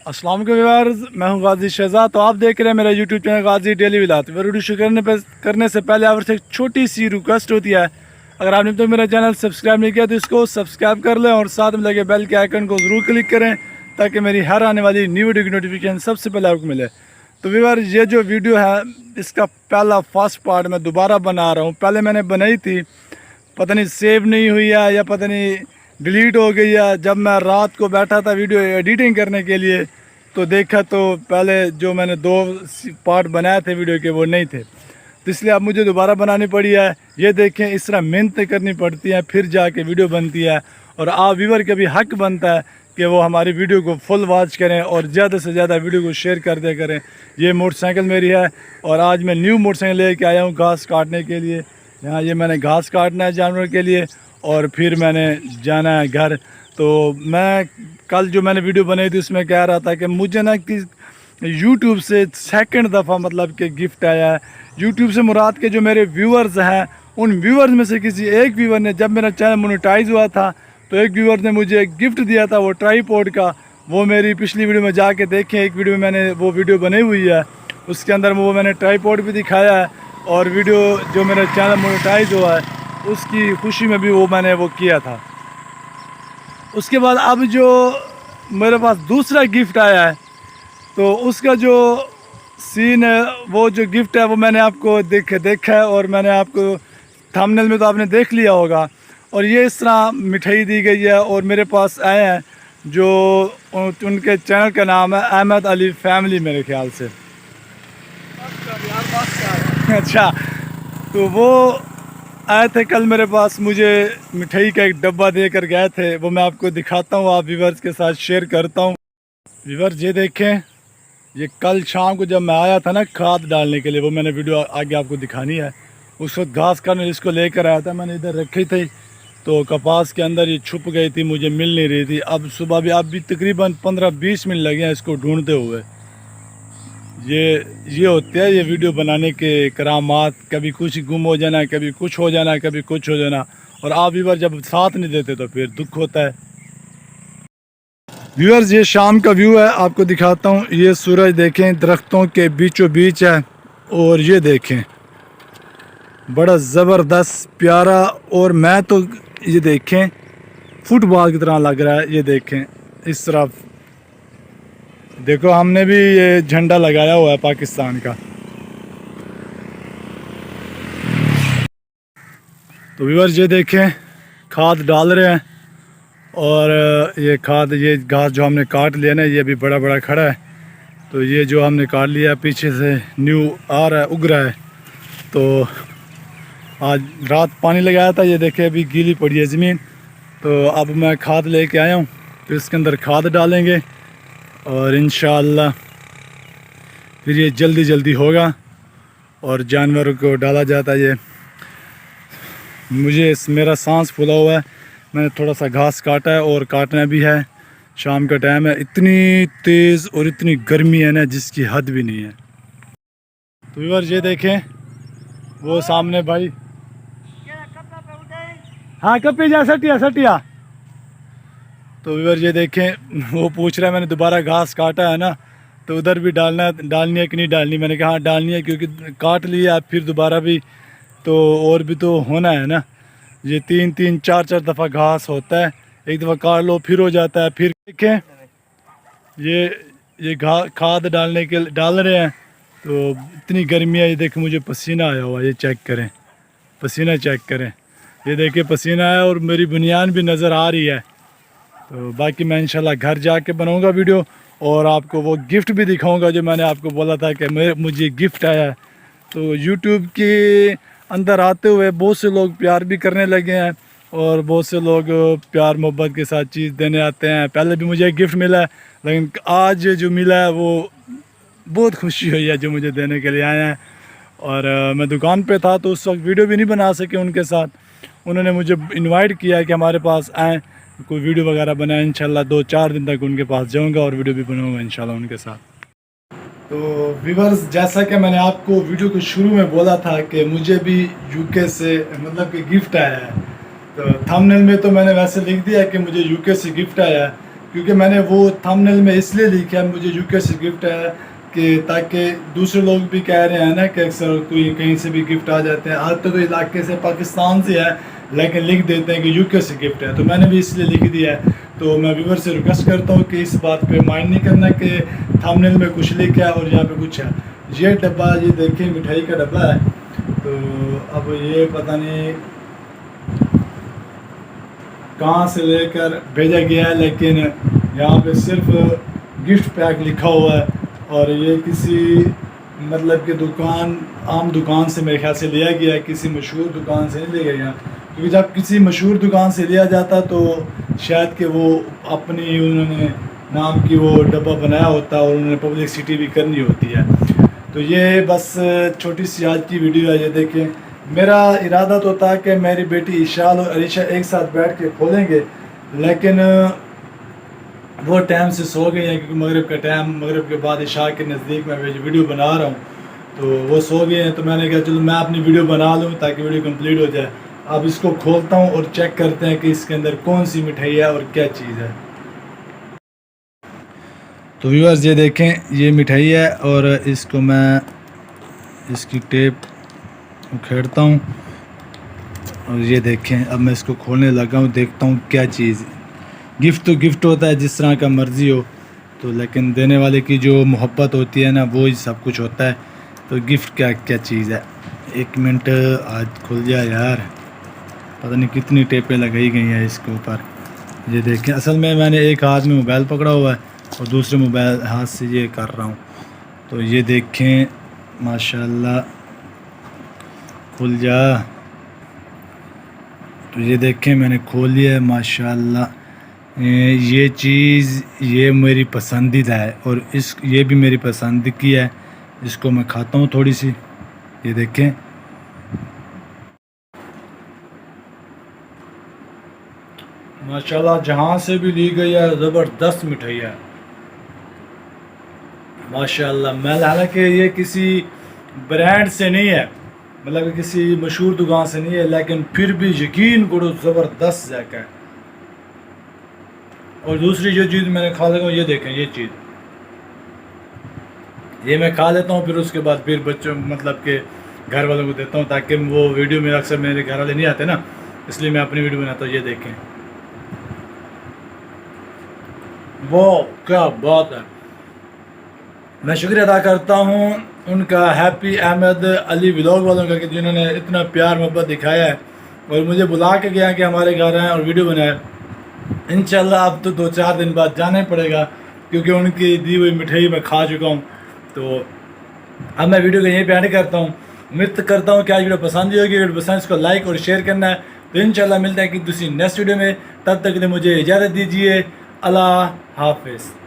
अस्सलाम वालेकुम व्यूअर्स, मैं हूं गाजी शहजाद। तो आप देख रहे हैं मेरा यूट्यूब चैनल गाजी डेली विलात। वीडियो शुरू करने से पहले आपसे एक छोटी सी रिक्वेस्ट होती है, अगर आपने तो मेरा चैनल सब्सक्राइब नहीं किया तो इसको सब्सक्राइब कर लें और साथ में लगे बेल के आइकन को ज़रूर क्लिक करें ताकि मेरी हर आने वाली न्यू वीडियो की नोटिफिकेशन सबसे पहले आपको मिले। तो व्यूअर्स, ये जो वीडियो है इसका पहला फर्स्ट पार्ट मैं दोबारा बना रहा हूँ। पहले मैंने बनाई थी, पता नहीं सेव नहीं हुई है या पता नहीं डिलीट हो गई है। जब मैं रात को बैठा था वीडियो एडिटिंग करने के लिए तो देखा तो पहले जो मैंने 2 पार्ट बनाए थे वीडियो के वो नहीं थे, तो इसलिए अब मुझे दोबारा बनानी पड़ी है। ये देखें, इस तरह मेहनत करनी पड़ती है फिर जाके वीडियो बनती है। और आप व्यूअर का भी हक बनता है कि वो हमारी वीडियो को फुल वॉच करें और ज़्यादा से ज़्यादा वीडियो को शेयर कर दिया करें। ये मोटरसाइकिल मेरी है और आज मैं न्यू मोटरसाइकिल लेके आया हूँ घास काटने के लिए। यहाँ ये मैंने घास काटना है जानवर के लिए और फिर मैंने जाना है घर। तो मैं कल जो मैंने वीडियो बनाई थी उसमें कह रहा था कि मुझे ना कि यूट्यूब से सेकंड दफ़ा मतलब कि गिफ्ट आया है। यूट्यूब से मुराद के जो मेरे व्यूअर्स हैं, उन व्यूअर्स में से किसी एक व्यूअर ने, जब मेरा चैनल मोनेटाइज हुआ था तो एक व्यूअर ने मुझे एक गिफ्ट दिया था, वो ट्राईपॉड का। वो मेरी पिछली वीडियो में जाके देखें, एक वीडियो में मैंने वो वीडियो बनाई हुई है, उसके अंदर वो मैंने ट्राईपॉड भी दिखाया है। और वीडियो जो मेरा चैनल मोनेटाइज हुआ है उसकी खुशी में भी वो मैंने वो किया था। उसके बाद अब जो मेरे पास दूसरा गिफ्ट आया है तो उसका जो सीन है, वो जो गिफ्ट है वो मैंने आपको देखा है और मैंने आपको थंबनेल में तो आपने देख लिया होगा। और ये इस तरह मिठाई दी गई है और मेरे पास आए हैं जो उनके चैनल का नाम है अहमद अली फैमिली मेरे ख्याल से। अच्छा, तो वो आए थे कल मेरे पास, मुझे मिठाई का एक डब्बा देकर गए थे। वो मैं आपको दिखाता हूँ, आप व्यूअर्स के साथ शेयर करता हूँ। व्यूअर्स ये देखें, ये कल शाम को जब मैं आया था ना खाद डालने के लिए, वो मैंने वीडियो आगे आपको दिखानी है। उस वक्त घास काटने इसको लेकर आया था, मैंने इधर रखी थी तो कपास के अंदर ये छुप गई थी, मुझे मिल नहीं रही थी। अब सुबह भी, अब भी तकरीबन 15-20 मिनट लगे हैं इसको ढूंढते हुए। ये होते हैं ये वीडियो बनाने के करामात, कभी कुछ गुम हो जाना, कभी कुछ हो जाना, कभी कुछ हो जाना। और आप व्यूअर जब साथ नहीं देते तो फिर दुख होता है। व्यूअर्स, ये शाम का व्यू है, आपको दिखाता हूँ। ये सूरज देखें दरख्तों के बीचों बीच है और ये देखें बड़ा ज़बरदस्त प्यारा। और मैं तो ये देखें फुटबॉल की तरह लग रहा है। ये देखें इस तरफ देखो, हमने भी ये झंडा लगाया हुआ है पाकिस्तान का। तो व्यूअर्स ये देखें खाद डाल रहे हैं और ये खाद, ये घास जो हमने काट लिया ना, ये भी बड़ा बड़ा खड़ा है। तो ये जो हमने काट लिया पीछे से न्यू आ रहा है, उग रहा है। तो आज रात पानी लगाया था, ये देखें अभी गीली पड़ी है ज़मीन। तो अब मैं खाद लेके आया हूँ, तो इसके अंदर खाद डालेंगे और इंशाअल्लाह फिर ये जल्दी जल्दी होगा और जानवरों को डाला जाता है। ये मुझे मेरा सांस फूला हुआ है, मैंने थोड़ा सा घास काटा है और काटना भी है। शाम का टाइम है, इतनी तेज़ और इतनी गर्मी है ना जिसकी हद भी नहीं है। तो व्यूअर्स ये देखें वो सामने भाई, हाँ कब पे जा सटिया। तो व्यूअर्स ये देखें वो पूछ रहा है, मैंने दोबारा घास काटा है ना, तो उधर भी डालनी है कि नहीं डालनी। मैंने कहा हाँ डालनी है, क्योंकि काट लिया फिर दोबारा भी तो और भी तो होना है ना। ये 3-3 4-4 दफ़ा घास होता है, एक दफ़ा काट लो फिर हो जाता है। फिर देखें ये खाद डालने के डाल रहे हैं, तो इतनी गर्मी है। ये देखें मुझे पसीना आया हुआ, ये चेक करें, पसीना चेक करें, ये देखिए पसीना है और मेरी बुनियान भी नज़र आ रही है। तो बाकी मैं इंशाल्लाह घर जाके बनाऊंगा वीडियो और आपको वो गिफ्ट भी दिखाऊंगा जो मैंने आपको बोला था कि मुझे गिफ्ट आया है। तो यूट्यूब के अंदर आते हुए बहुत से लोग प्यार भी करने लगे हैं और बहुत से लोग प्यार मोहब्बत के साथ चीज़ देने आते हैं। पहले भी मुझे एक गिफ्ट मिला है, लेकिन आज जो मिला है वो बहुत खुशी हुई है जो मुझे देने के लिए आए हैं। और मैं दुकान पे था तो उस वक्त वीडियो भी नहीं बना सके उनके साथ। उन्होंने मुझे इनवाइट किया कि हमारे पास आएँ, कोई वीडियो वगैरह बनाए। इंशाल्लाह 2-4 दिन तक उनके पास जाऊंगा और वीडियो भी बनाऊंगा इंशाल्लाह उनके साथ। तो व्यूअर्स, जैसा कि मैंने आपको वीडियो के शुरू में बोला था कि मुझे भी यूके से मतलब कि गिफ्ट आया है, तो थंबनेल में तो मैंने वैसे लिख दिया कि मुझे यूके से गिफ्ट आया है, क्योंकि मैंने वो थंबनेल में इसलिए लिखा है मुझे यूके से गिफ्ट है, कि ताकि दूसरे लोग भी कह रहे हैं ना कि अक्सर कोई कहीं से भी गिफ्ट आ जाते हैं, आते तो इलाके से पाकिस्तान से है लेकिन लिख देते हैं कि यूके से गिफ्ट है, तो मैंने भी इसलिए लिख दिया है। तो मैं व्यूवर से रिक्वेस्ट करता हूँ कि इस बात पे माइंड नहीं करना कि थंबनेल में कुछ लिखा है और यहाँ पे कुछ है। ये डब्बा, ये देखिए मिठाई का डब्बा है, तो अब ये पता नहीं कहाँ से लेकर भेजा गया है, लेकिन यहाँ पे सिर्फ गिफ्ट पैक लिखा हुआ है और ये किसी मतलब कि दुकान, आम दुकान से मेरे ख्याल से लिया गया है, किसी मशहूर दुकान से नहीं लिया गया, क्योंकि जब किसी मशहूर दुकान से लिया जाता तो शायद कि वो अपनी उन्होंने नाम की वो डब्बा बनाया होता और उन्होंने पब्लिसिटी भी करनी होती है। तो ये बस छोटी सी आज की वीडियो है। ये देखें, मेरा इरादा तो था कि मेरी बेटी इशाल और अरीशा एक साथ बैठ के खोलेंगे, लेकिन वो टाइम से सो गई है क्योंकि मगरिब का टाइम, मगरिब के बाद इशा के नज़दीक मैं वीडियो बना रहा हूँ, तो वो सो गए हैं। तो मैंने कहा चलो मैं अपनी वीडियो बना लूँ ताकि वीडियो कंप्लीट हो जाए। अब इसको खोलता हूँ और चेक करते हैं कि इसके अंदर कौन सी मिठाई है और क्या चीज़ है। तो व्यूअर्स ये देखें, ये मिठाई है और इसको मैं इसकी टेप उखेड़ता हूँ और ये देखें, अब मैं इसको खोलने लगा हूँ, देखता हूँ क्या चीज़। गिफ्ट तो गिफ्ट होता है जिस तरह का मर्ज़ी हो, तो लेकिन देने वाले की जो मोहब्बत होती है ना, वो ही सब कुछ होता है। तो गिफ्ट क्या क्या चीज़ है, एक मिनट, आज खुल जाए यार, पता नहीं कितनी टेपें लगाई गई हैं इसके ऊपर। ये देखें, असल में मैंने एक हाथ में मोबाइल पकड़ा हुआ है और दूसरे मोबाइल हाथ से ये कर रहा हूँ। तो ये देखें माशाल्लाह, खुल जा। तो ये देखें मैंने खोल लिया है माशाल्लाह। ये चीज़ ये मेरी पसंदीदा है और ये भी मेरी पसंद की है। इसको मैं खाता हूँ थोड़ी सी। ये देखें, माशाल्लाह जहाँ से भी ली गई है ज़बरदस्त मिठाई है माशाल्लाह। मैं, हालांकि ये किसी ब्रांड से नहीं है, मतलब किसी मशहूर दुकान से नहीं है, लेकिन फिर भी यकीन करो ज़बरदस्त जायका है। और दूसरी जो चीज़ मैंने खा लगा, ये देखें, ये चीज़ ये मैं खा लेता हूँ, फिर उसके बाद फिर बच्चों मतलब के घर वालों को देता हूँ, ताकि वो वीडियो में अक्सर मेरे घर वाले नहीं आते ना, इसलिए मैं अपनी वीडियो बनाता हूँ। ये देखें, वो क्या बात है। मैं शुक्रिया अदा करता हूँ उनका, हैप्पी अहमद अली व्लॉग वालों का, कि जिन्होंने इतना प्यार मोहब्बत दिखाया है और मुझे बुला के गया कि हमारे घर आए और वीडियो बनाए। इंशाल्लाह अब तो 2-4 दिन बाद जाना ही पड़ेगा, क्योंकि उनकी दी हुई मिठाई मैं खा चुका हूँ। तो अब मैं वीडियो को यहीं पे एंड करता हूँ। उम्मीद करता हूँ कि आज वीडियो पसंद ही होगी। वीडियो पसंद इसको लाइक और शेयर करना है। तो इंशाल्लाह मिलते हैं कि दूसरी नेक्स्ट वीडियो में, तब तक के लिए मुझे इजाज़त दीजिए। अल्लाह हाफिज़।